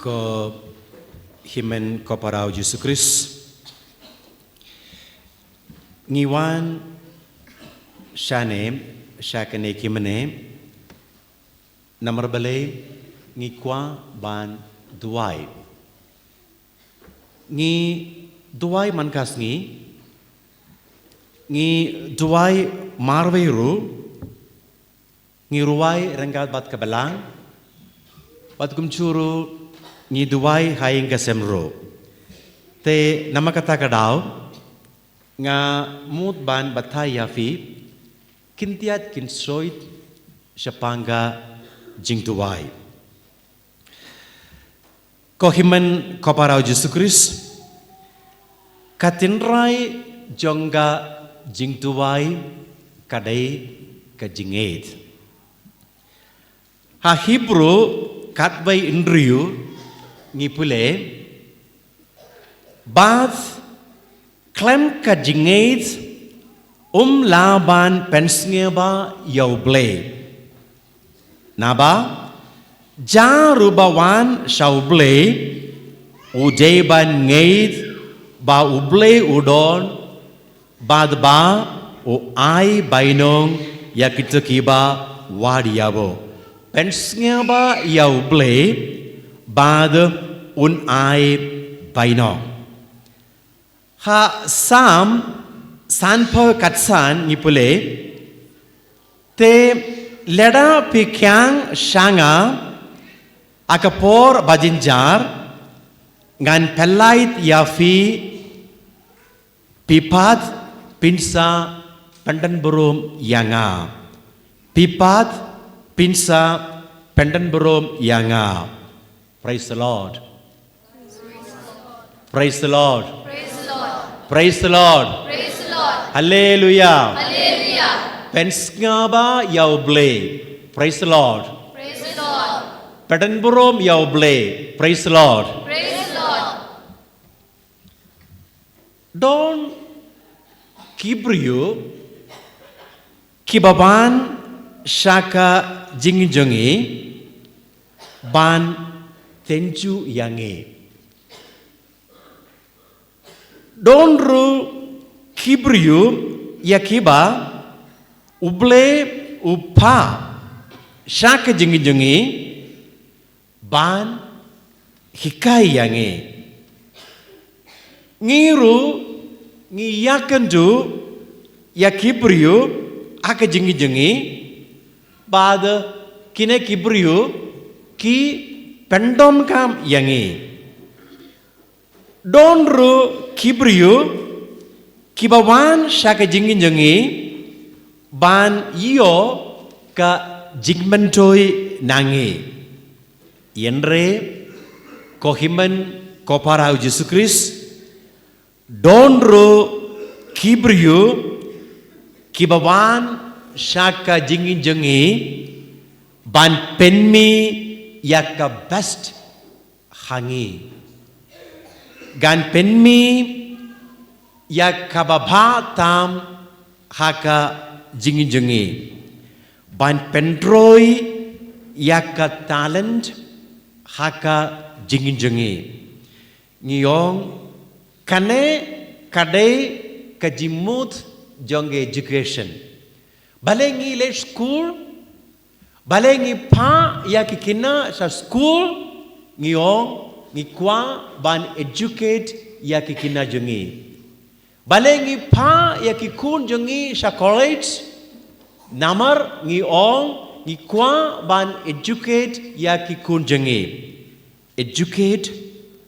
Ko himen ko parao Jesus Christ ngiwan shakane kimene namar bale ngikwa ban duai ngi duai mankas ngi duai marveiru ngi ruai renggat bat kabelang bat kumchuru ngi duai haing kasemro te namakata kadau nga mut ban bathai yafi kintiat kinsoit shapanga jing duai kohiman koparau Jesus Christ katinrai jongga jing duai kadai ka jinget ha Hebrew katbai indriu ngipule bath klem ka jinget laban pensngeba yauble naba jarubawan shauble ujeban ngeit ba uble udon bad ba o ai bainong yakitakiba wadiabo pensngeba yauble bad un ai bainong ha sam sanpo katsan ngipule te leda pikyang shanga akapor bajinjar ngan pelait yafi pipat pinsa pandan burum yanga pipat pinsa pandan burum yanga. Praise the Lord. Praise the Lord. Praise the Lord. Praise the Lord. Praise the Lord. Hallelujah. Hallelujah. Penskaba yauble. Praise the Lord. Praise the Lord. Pedanburum yauble. Praise the Lord. Praise the Lord. Don't kibriyu kibaban shaka jingjongi ban tenju yange donru kibriyu yakiba uble upa shaka jingi ban hikai yange ngiru ngiyakandu yakibriyu aka jingi bad kine kibriyu ki pendom kam yangi donru kibriyu kibawan shaka jingi ban iyo ka jingmentoi nangi yenre kohiman koparau Jesus Christ donru kibriyu kibawan shaka jingi ban penmi yaka best hangi gan penmi yaka baba tam haka jingi ban pendroi yaka talent haka jingi ngiyong kane kadai kajimut jonge education balengi le school balengi pa ya kikina sa school ngiyong ngikwa ban educate ya kikina jongi balengi pa ya kikun jongi sa college namar ngiyong ngikwa ban educate ya kikun jongi educate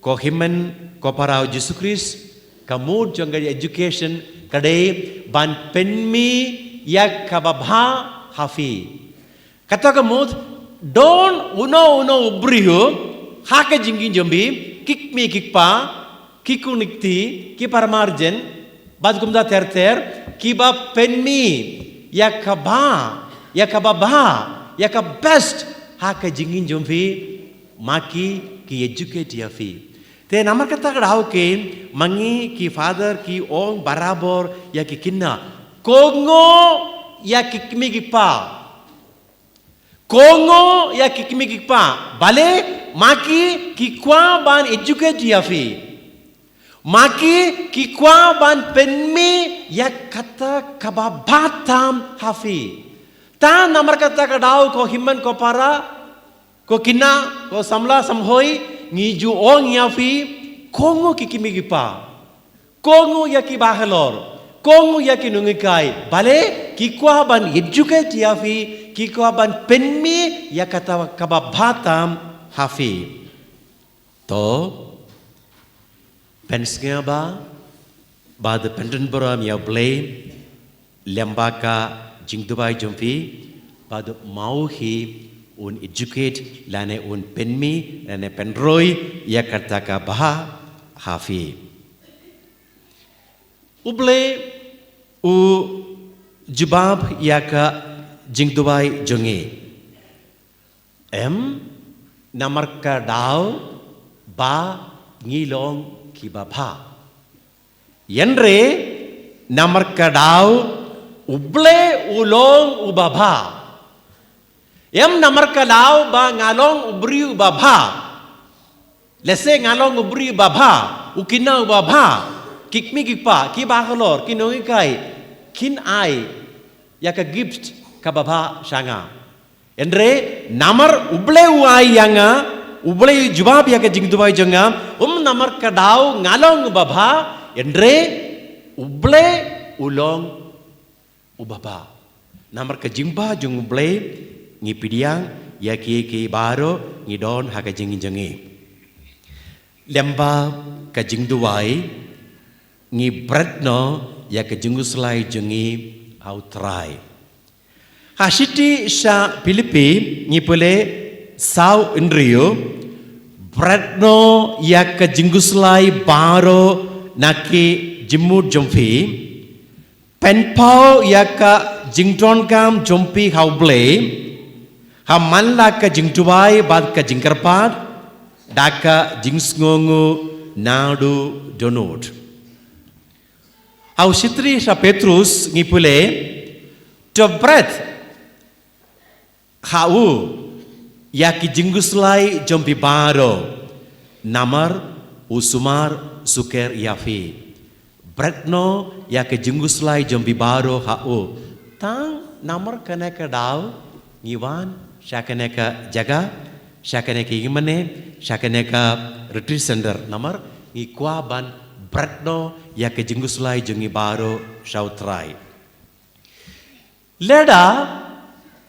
kohiman koparau Jesus Christ kamud jonga education kadai ban penmi ya kababha hafi kata kamud don uno ubriyo haka jingi jombi kikmi kikpa kikunikti kiparmarjen bad kumda ter kiba penmi ya kababha ya ka best haka jingi jombi maki ki educate yafi te namar kata kadau ke mangi ki father ki ong barabor ya ki kinna kongo ya kikmi kikpa Kongo ya kikimikik pa. Bale maki kikwa ban educate yafi. Maki kikwa ban penmi yak kata kababatam hafi. Ta namar kata kadau ko himman ko para ko kina ko samla samhoi ngiju ong yafi kongo kikimigipa. Kongo yaki bahalor. Kongo yaki nungikai. Bale kikwa ban educate yafi kikwa ban penmi yak kata kababatam hafi. To Pensnya ba the Pentonboro mia blame lembaka jingdubai jumpi ba the mauhi un educate lane un penmi lane penroi ya kataka baha hafi uble u jubab ya ka jingdubai jongi namar ka dao ba ngilong kibabha yenre namar kadau uble ulong ubabha namar kadau ba ngalong ubri ubabha lese ngalong ubri ubabha ukina ubabha kikmi kikpa kibahalor kinongi kai kin ai yaka gift kababha shanga yenre namar uble uai yanga Ublay jubab ya ke jingdubai jengam namar kadau ngalong ubabha endre uble ulong ubabha namar ke jingba jung uble ngi pidiang ya ki baro ngi don ha ke jengi lemba ke jingdubai ngi bretno ya ke jinguslai jengi autrai hasiti sha Filipi ngi pole Sau Indrio Bretno yak jinguslai baro naki jimut jompi penpau yak jington kam jompi hauble hamanla ka jingtubai bad ka jingkarpat daka jingsngongu nadu donut au sitri sa Petrus ngipule to breath hau Yaki jinguslai jompi baro namar usumar suker yafi bretno yaki jinguslai jompi baro hau tang namar kaneka dau ngiwan shakaneka jaga shakaneka imane shakaneka retreat center namar ngikwa ban bretno yaki jinguslai jongi baro shautrai leda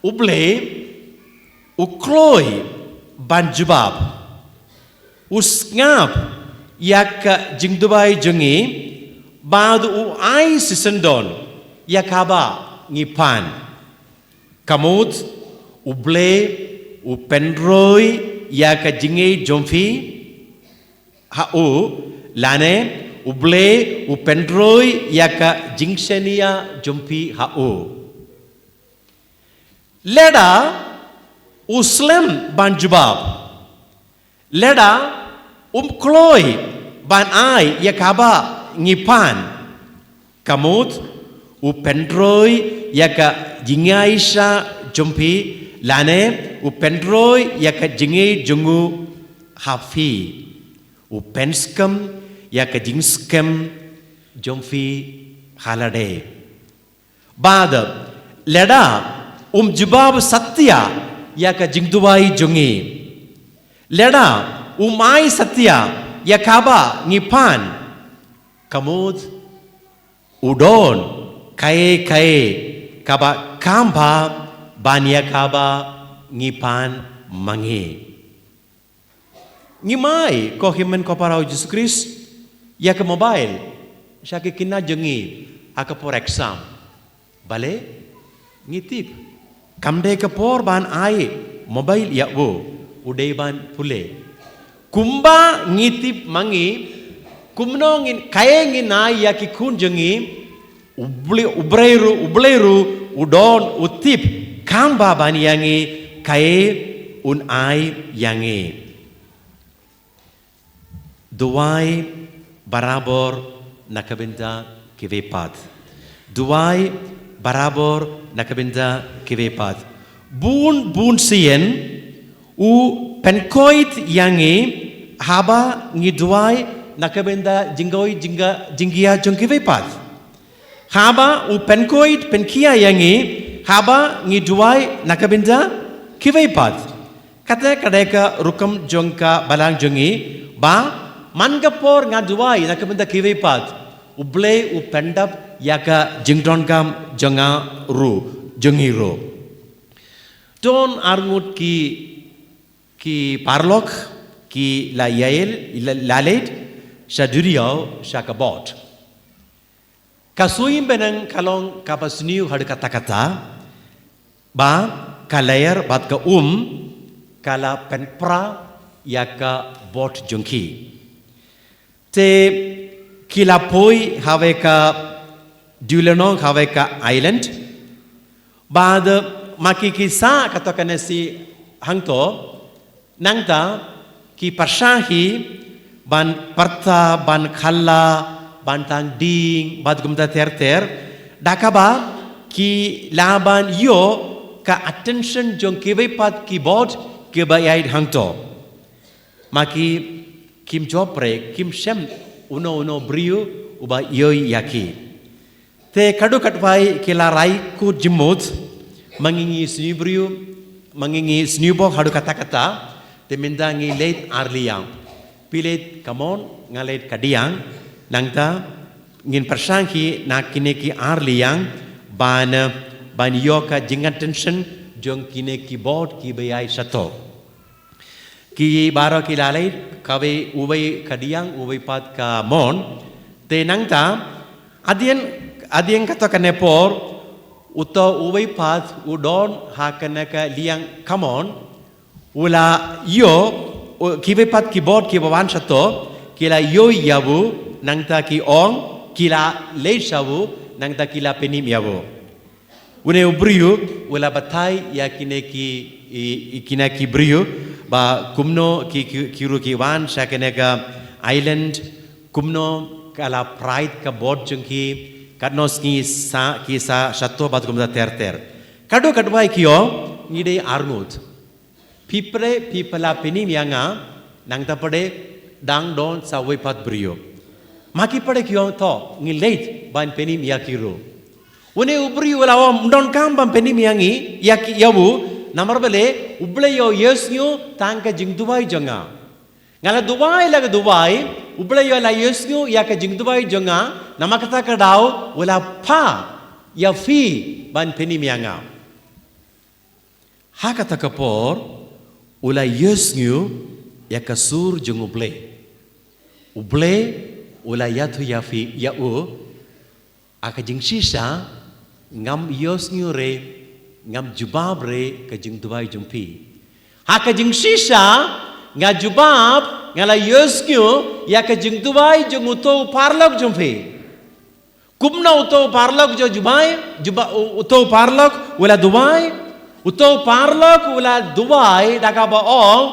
uble ukloi banjubab usngap yak jingdubai jongi badu u ai sisendon yakaba ngipan kamut uble u penroi yak jingi jomfi hau lane uble u penroi yak jingshenia jomfi hau leda Uslem ban jubab leda kloi ban ai yakaba ngipan kamut pendroi yaka jingaisha jumpi lane pendroi yaka jingai jungu hafi penskam yaka jingskem jumfi halade bada leda jubab satya Yaka jingdubai jungi leda umai satya yakaba ngipan kamud udon kae kaba kamba banya kaba ngipan mangi ngimai ko himen ko parau Jesus Christ yaka mobile syaki kina jungi aka por exam bale ngitip Kamde kapor ban ai mobile ya wo udai ban pule kumba ngitip mangi kumno ngin kaya ngin na ya ki kun jengi ubleru udon utip kamba ban yangi kaya un ai yangi duai barabor nakabenda kivepat duai barabor nakabenda kivepat bun sien u penkoit yangi haba ngidwai nakabenda jingia jongkivepat. Haba u penkoit penkia yangi haba ngidwai nakabenda kivepat. Kata kadeka rukam jongka balang jongi ba mangapor ngadwai nakabenda kivepat. Uble u pendap yaka jingdongam jonga ru jongiro. Don arngut ki parlok ki la yael lalet shaduriau shakabot. Kasuim benang kalong kapasniu had kata-kata ba kalayar bat ka kala penpra yaka bot jongki. Te kilapoi have ka Dulenong have ka island bad makikisa katakan si hangto nangta ki parsahi ban parta ban khalla ban tang ding bad gumta ter dakaba ki laban yo ka attention jong kibai pat keyboard ke bayai hangto maki kim jopre kim shem uno brio uba yoi yaki te kadu katpai kila rai ku jimut mangingi snubrio mangingi snubok hadu kata-kata te mendangi late arliang pilet kamon ngalet kadiang nangta ngin persangki nak kineki arliang ban yoka jingan tension jong kineki board ki bayai sato ki baro ki lalai kawe ubai kadiang ubai pat ka mon te nangta adien kata kanepor uto ubai pat udon hakanaka liang kamon ula yo kibai pat ki board ki bawan sato kila yo yabu nangta ki ong kila le sabu nangta kila penim yabu une ubriu ula batai ya kineki briu ba kumno kiru ki wan sakenega island kumno kala pride ka board jengki kadnos ki sa satu bat kumda ter kado kadwai kio ngide arnut pipla penim yanga nangta pade dang don sa wepat brio maki pade kio to ngi late ban penim yakiru une ubrio wala don kam ban penim yangi yabu Namar bale uble yo yesnyu tangka jing Dubai jonga. Ngala Dubai laga Dubai uble yo la yesnyu ya ka jing Dubai jonga namakata ka daw wala pa ya fi ban peni mianga. Hakata kapor ula yesnyu ya ka sur jong uble. Uble ula yatu ya fi ya aka jing sisa ngam yesnyu re ngam jubab re ka jing Dubai jumpi ha ka jing sisa nga jubab ngala yeskyo ya ka jing Dubai jung uto parlak jumpi kumna uto parlak jo Dubai uto parlak wala Dubai uto parlak wala Dubai daga ba ong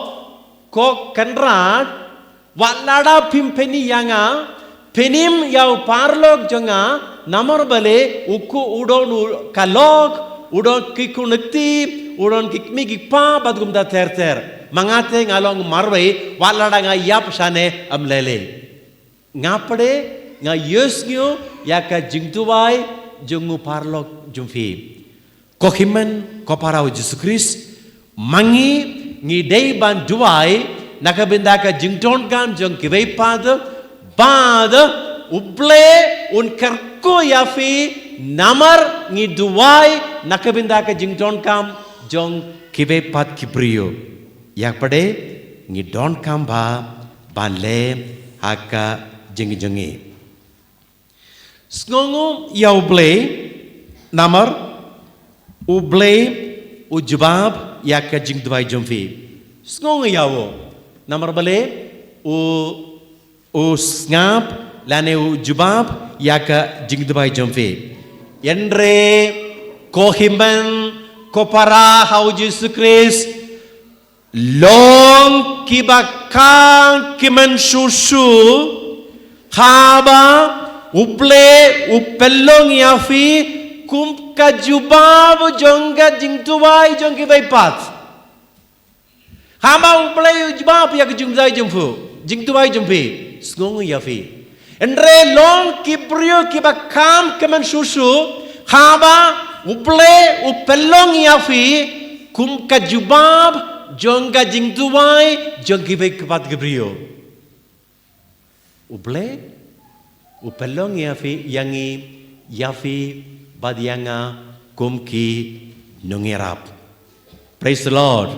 ko kanrat walada pimpeni yanga penim yaw parlak jonga namar bale uku udon kalok udon kikunekti udon kikmi kikpa badgumda ter mangate ngalong marwai walada nga yap sane amlele ngapade nga yesnyo yaka jingtuwai jungu parlok jumfi kohimen koparau Jesus Christ mangi ngidei ban duwai nakabinda ka jington kam jong kivei pad uble un karko yafi namar ngi duwai nakabinda ka jington kam jong kibe pat kibrio yak pade ngi don kam ba banle haka jengi sngongo ya uble namar uble ujbab yak ka jing duwai jomfi sngongo yawo namar bale u snap lane ujbab yak ka jing duwai jomfi Yendre kohimen kopara hau Jesus Christ long kibakang kimen susu haba uple upelong yafi kum kajubab jongga jingtuwai jongki baipat Hama ublay jubab yak jungzai jumfu. Jingtuai jumpi. Sngongu yafi. Endre long kibrio kibakam kemen susu. Hama ublay upelong yafi. Kum ka jubab jongga jingtuai jongkibai kepat kibrio. Ublay upelong yafi yangi yafi badianga kumki nungirap. Praise the Lord.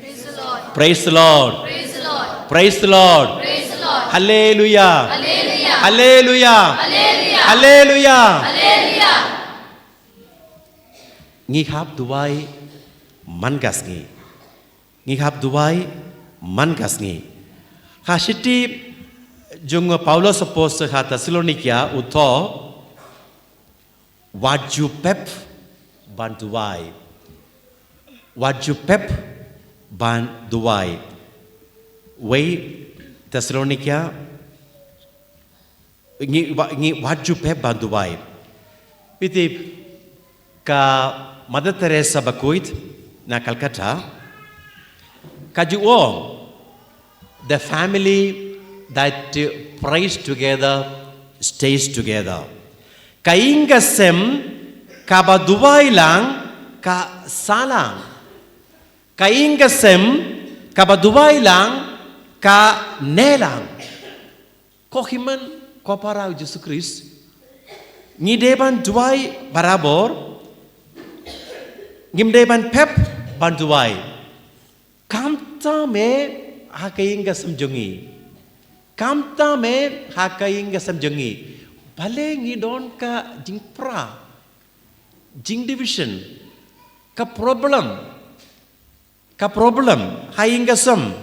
Praise the Lord. Praise the Lord. Praise the Lord. Praise the Lord. Praise the Lord. Hallelujah. Hallelujah. Hallelujah. Hallelujah. Hallelujah. Hallelujah. Ngihap duwai mangasngi. Ngihap duwai mangasngi. Hasiti jung Paulos apostle ha Thessalonica utho waju pep bantuai. Waju pep bantuai. Wei Thessalonica ngi waju pep bantuai. Pitip ka Mother Teresa Bakuit na Calcutta kajuo the family that prays together stays together. Kainga sem kaba Dubai lang ka salang. Kainga sem kaba Dubai lang ka nelang. Kohiman kopara Jesus Christ. Ngideban Dubai barabor. Ngimdeban pep banduai. Kamta me hakainga samjungi. Kamta me hakainga samjungi. Bale ngidon ka jing pra. Jing division. Ka problem. Hainga sam.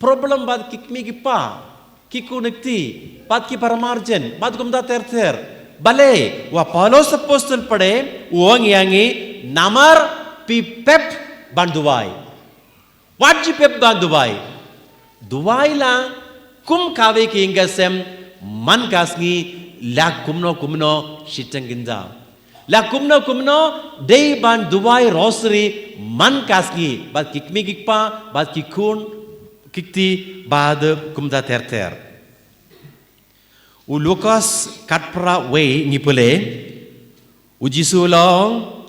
Problem bad kikmi kipa. Kiku nekti. Bad ki paramarjen. Bad kumda ter. Bale wa Paulos apostle pade uang yangi namar pi pep banduai. Wajib pep banduai. Duai la kum kawe ki ingasem man kasngi la kumno shitang ginda. La kumno day ban duai rosary man kasngi bad kikmi kikpa bad kikun kikti bad kumda ter. U Lucas katpra way ngipule ujisulong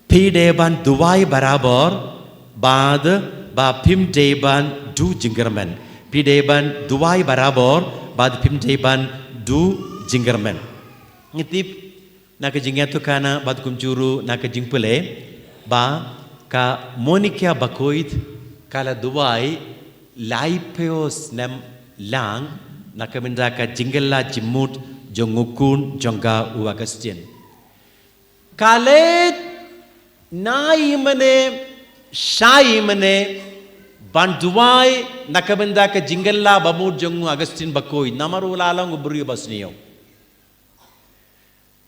pideban duai barabor bad ba pim deban du jingerman pideban duai barabor bad pim deban du jingerman ngitip naka jingatu kana bad kumjuru naka jingpule ba ka Monica Bakoit kala duai laipeos nem lang nakaminda ka jingala jimut jongukun jongga uagastian. Kale nai mane shai mane banduai nakaminda ka jingala bamut jongu agustin bakoi namaru lalang ubri basniyo.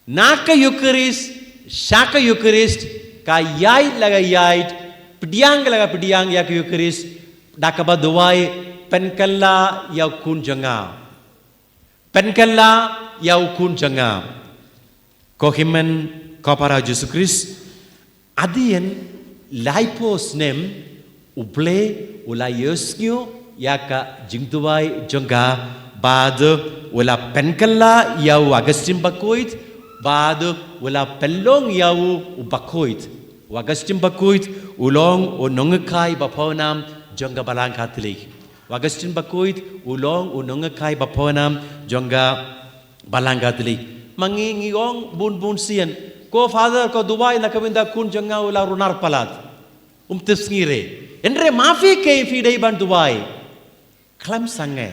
Naka Eucharist shaka Eucharist ka yai laga yai pediang laga pediang yak Eucharist dakaba duai penkalla yau kun janga. Penkalla yau kun janga. Kohimen kopara Jesus Christ. Adien laipos nem uble ula yosnyo yaka jingtuai janga bad ula penkalla yau Agustin bakoit bad ula pellong yau ubakoit. Agustin bakoit ulong unongekai bapawnam janga balang katolik. Agustin bakoit ulong unongekai bapawnam janga balang katolik. Mangingong bun sian ko father ko Dubai nakaminda kun janga ula runar palat. Tis ngire. Endre mafi ke fidei ban Dubai. Klam sange.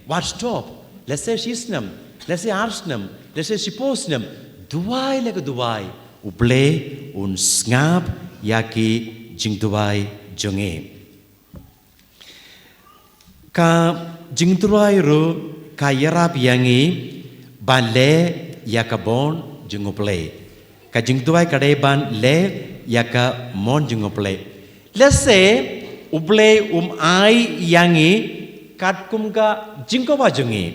What stop? Let's say shisnam. Let's say arsnam. Let's say siposnam. Dubai lega Dubai. Uble un ngap yaki jing Dubai jonge. Ka jing Dubai ru ka yarap yangi bale yakabon junguple. Ka jing Dubai kadai ban le yaka mon junguple. Let's say uble ai yangi katkum ka jingkoba jonge.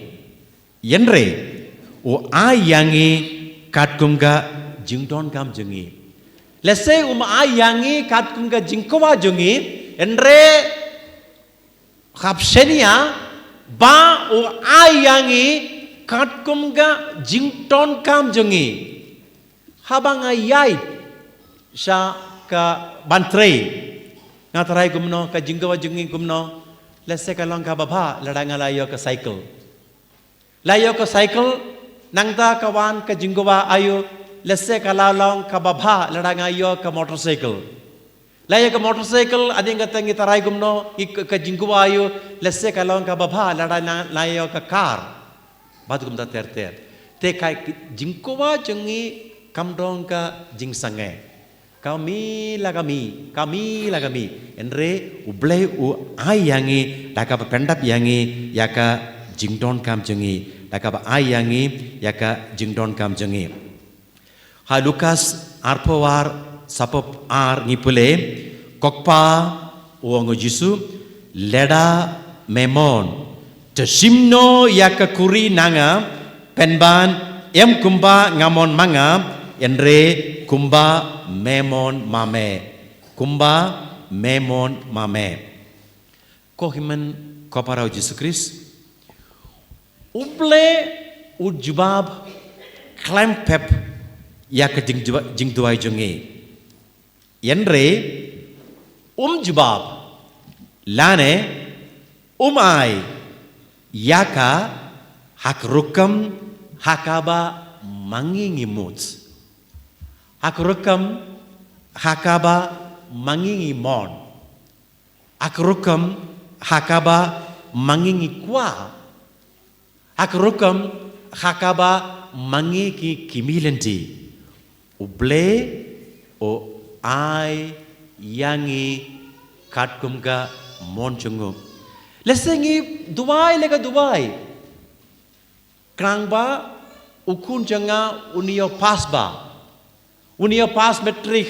Yenre ai yangi katkum ka jingdon kam jonge. Lese ayangi kat kum ka jingkowa jongi endre kapsenia ba ayangi kat kum ka jington kam jongi habang ayai sya ka bantrei ngatarai kumno ka jingkowa jongi kumno lese ka long ka baba ladanga layo ka cycle nangta kawan ka jingkowa ayo lese kalalong kababha ladangayo ka motorcycle laya ka motorcycle ading katang itaray gumno ka jingguwayo lese kalong kababha ladangayo ka car batu gumta ter te kai jingguwa jongi kamdong ka jingsange kami lagami enre uble ayangi daka pendap yangi yaka jingdon kam jongi daka ayangi yaka jingdon kam jongi ha Lukas arpawar sapop ar ngipule kokpa uang Yesu leda memon tesimno yaka kuri nanga penban kumba ngamon manga enre kumba memon mame kohimen koparau Yesus Kristus uble ujubab klempep ya ke jing duai jongi yenre jubab lane ai yaka hak rukam hakaba mangingi mut hak rukam hakaba mangingi mon hak rukam hakaba mangingi kwa hak rukam hakaba mangingi kimilenti uble ai yangi katkumga monchungu lesengi duai krangba ukun janga unio pass metric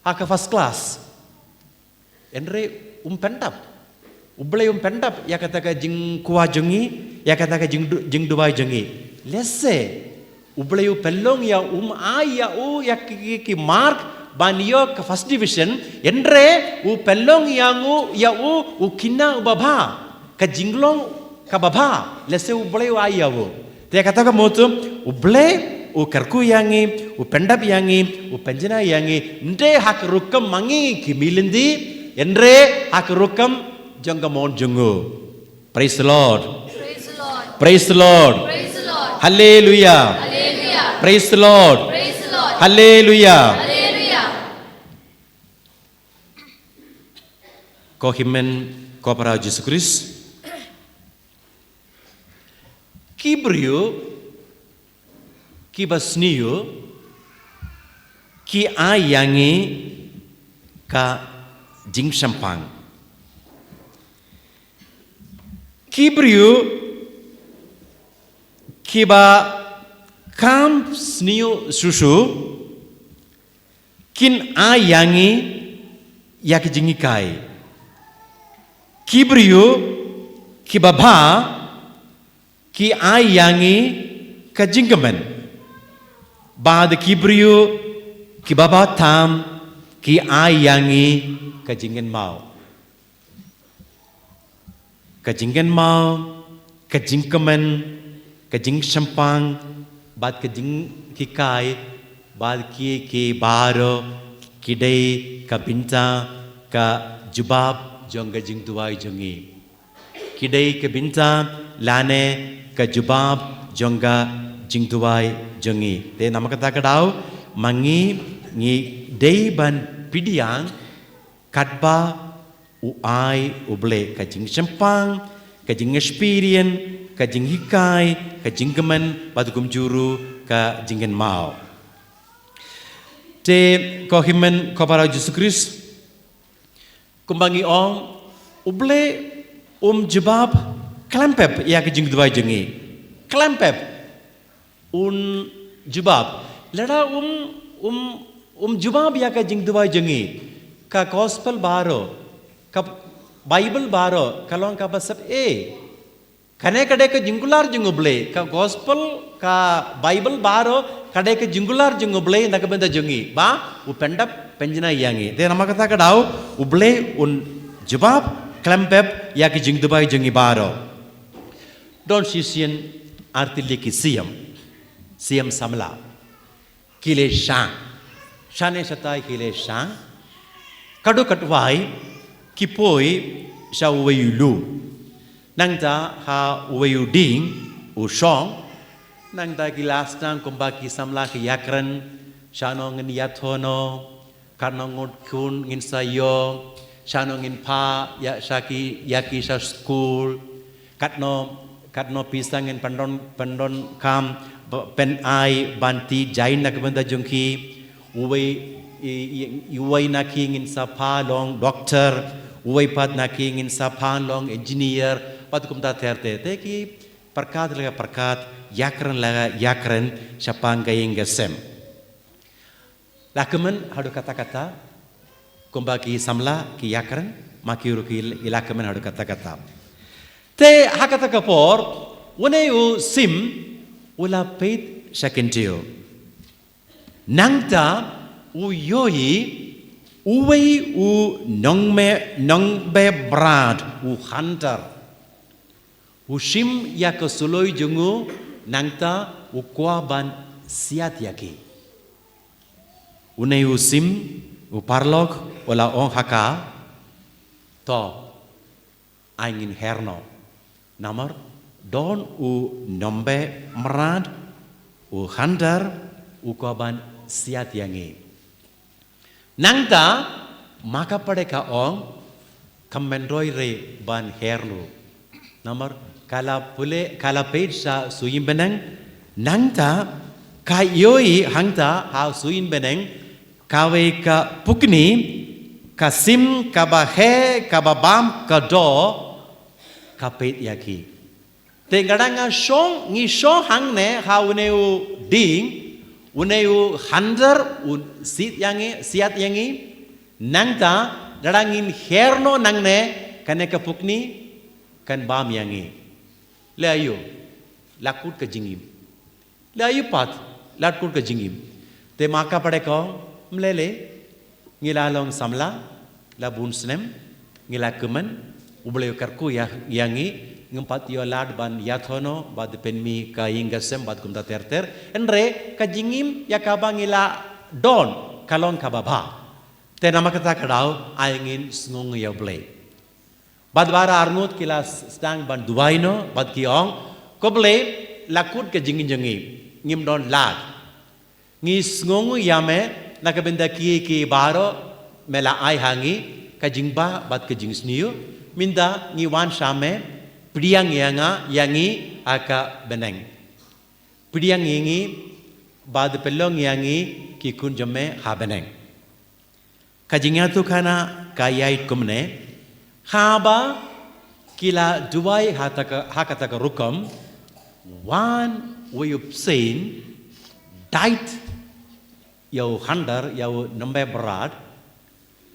haka first class enre pendap uble pendap ya kata jing kuwa jongi ya kata jing duai jongi lesse ubleu pellong ya ai ya ki mark banyo ka first division endre pellong yangu ya kinna baba ka jinglong ka baba lese ubleu ai ya te kata ka motum uble karku yangi pendap yangi penjana yangi nde hak rukam mangi ki milindi endre hak rukam jangga mon jungu praise the lord praise the lord hallelujah praise the Lord. Hallelujah. Kohimen kopara Yesus Kristus. Kibrio kibasniyo ki ayangi ka jing sampang. Kibrio kiba kam snio susu kin ayangi yak jingikai kibrio kibaba ki ayangi kajingkaman bad kibrio kibaba tam ki ayangi kajingen mau kajingkaman kajing sampang bad ke jing kikai bad ki baro kidai ka binta ka jubab jongga jing duai jongi kidai ka binta lane ka jubab jongga jing duai jongi te nama kata kadau mangi ngi dei ban pidiang katba uai uble ka jing sempang ka jing experience ka jing hikai, ka jingkeman, batu juru, ka jingen mau. Te kohimen kopara Yesus Kristus, kumbangi ong, uble jebab, klempep ya ka jing duai jengi. Klempep, jebab. Lada jebab ya ka jing duai jengi. Ka gospel baro, ka Bible baro, kalong ka basap kane kade ka jingular jinguble ka gospel ka Bible baro kadai ke jingular junguble nakabenda jungi ba upendap penjina yangi de nama kata kadau uble un jawab klempep ya ki jingdubai jungi baro don sisien artili ki siam samla kile shane satai kile shang kadu katwai kipoi sa uwayulu nangta ha uwayuding usong nangta kilas nang kumbaki samla ki yakran shano ngin yathono karno ngot kun ngin sayo shano ngin pa ya shaki yaki sa school katno pisang ngin pandon kam pen ai banti jain nak benda jungki uway naki ngin sa pa long doctor uway pat naki ngin sa pa long engineer pat kumta terte te ki perkat laga perkat yakran laga yakran sapang gayeng gasem lakaman hadu kata-kata kumbaki samla ki yakran makiru ki ilakaman hadu kata-kata te hakata kapor uneyu sim ula peit sakentio nangta uyoi uwei nongbe brad hunter ushim ya kesuloi jungu nangta ukwa ban siat yaki unei usim uparlok ola ong haka to angin herno namar don nombe merad hunter ukwa ban siat yangi nangta maka pada ka ong kamendroi re ban herno namar kala page sa suyin beneng nangta kayoi hangta ha suyin beneng kawe ka pukni kasim kabahe kababam kado kapet yaki te gadanga shong ngi shong hangne ha uneu ding uneu handar siat yangi nangta dadangin herno nangne kaneka pukni kan bam yangi le ayo lakut ka jingim le ayo pat lakut ka jingim te maka pade ko mlele ngila long samla la bunsnem ngila kemen uble karku yangi ngumpat yo lad ban yathono bad penmi ka ingasem bad kumta terter enre ka jingim yakaba ngila don kalon kababa te nama kata kadau aingin sngung ya ble bad bara arnut kilas stang ban duwaino bad kiong koble lakut ke jingin jengi ngim don lad ngis ngongu yame nakabenda ki baro mela ai hangi ka jingba bad ke jing sniu minda ngi wan shame priang yangi aka beneng priang yangi bad pelong yangi ki kun jame ha beneng ka jingya tu kana kayait kumne haba kila duwai hakataka rukam one way of saying diet yau handar yau nambe berat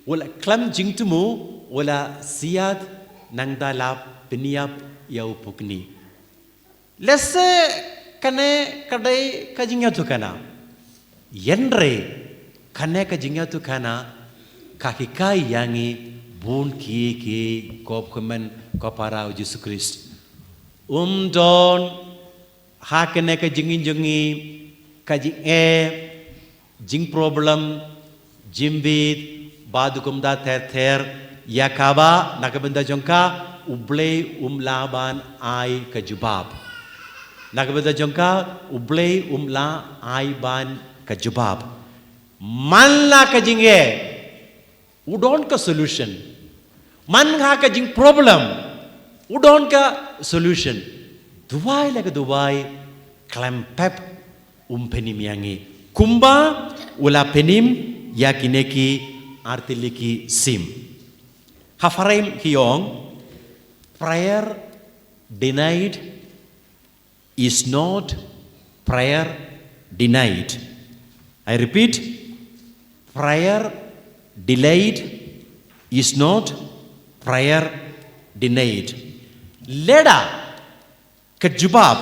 wala klam jingtumu wala siat nang dalap peniap yau pukni lesse kane kadai kajingya tu kana yenre kane kajingya tu kana kakikai yangi bun ki kop kemen kopara Yesus Kristus don hakene ka jingin jengi kaji jing problem jimbit badukum da ter yakaba nakabenda jongka uble laban ai ka jubab nakabenda jongka uble la ai ban ka jubab manla ka jinge udon ka solution man ka jing problem udon ka solution duwai laga duwai klempep penim yangi kumba ula penim yakineki artiliki sim hafaraim hiong prayer denied is not prayer denied. I repeat, prayer delayed is not prayer denied. Leda kejubab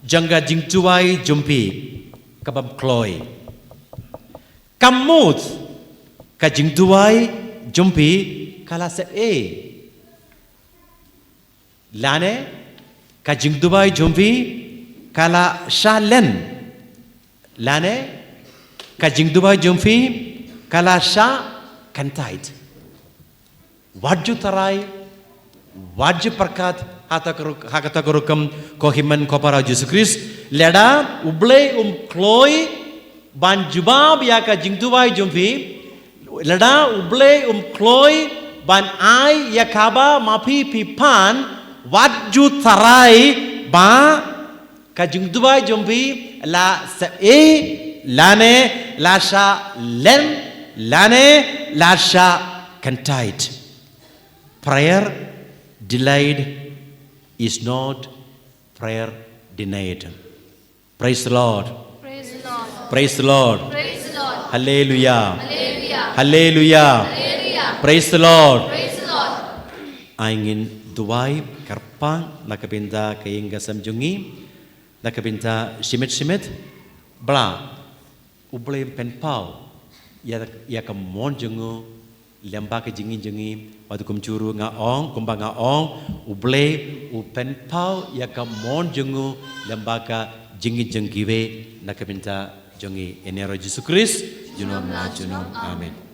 Jangga jing tuai jumpi kabam kloi. Kamut ka jing tuai jumpi kala se e. Lane ka jing tuai jumpi kala shalen. Lane ka jing tuai jumpi kala sha kantait. Wajju tarai wajju perkat hakata korukam kohiman kopara Yesus Kristus leda uble kloi ban jubab ya ka jingtubai jumpi leda uble kloi ban ai ya kaba mapi pipan wajju tarai ba ka jingtubai jumpi la se e lane la sha len lane la sha kantait. Prayer delayed is not prayer denied. Praise the Lord. Praise the Lord. Praise the Lord. Praise the Lord. Hallelujah. Hallelujah. Hallelujah. Hallelujah. Praise the Lord. Praise the Lord. Angin duai karpang nakapinta kayinga samjungi nakapinta simit bla uble penpau ya kamon jungu lembak jengi waktu kumcuru ngaong kumba ngaong uble upen pau ya kamon jengu lembaka jengi jengkiwe nakapinta jongi enero Yesus Kristus junom amen.